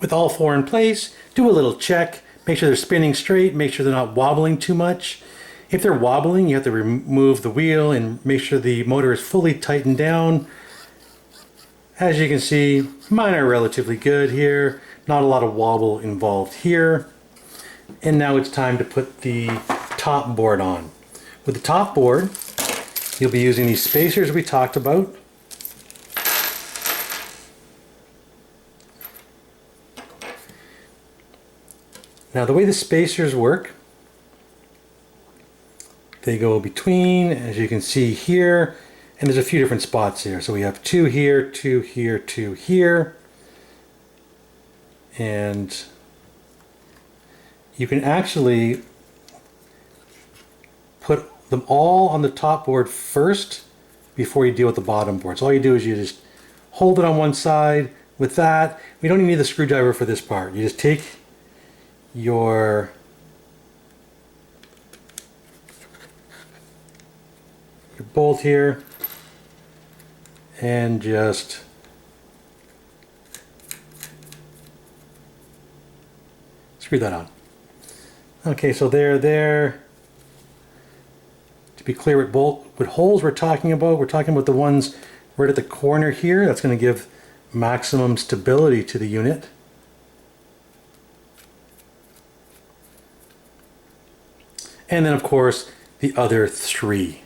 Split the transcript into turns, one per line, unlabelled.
With all four in place, do a little check. Make sure they're spinning straight, make sure they're not wobbling too much. If they're wobbling, you have to remove the wheel and make sure the motor is fully tightened down. As you can see, mine are relatively good here. Not a lot of wobble involved here. And now it's time to put the top board on. With the top board, you'll be using these spacers we talked about. Now the way the spacers work, they go between, as you can see here, and there's a few different spots here. So we have two here, two here, two here. And you can actually put them all on the top board first before you deal with the bottom board. So all you do is you just hold it on one side. With that, we don't even need the screwdriver for this part. You just take your bolt here and just screw that on. Okay, so there. To be clear what holes we're talking about the ones right at the corner here. That's going to give maximum stability to the unit. And then of course the other three.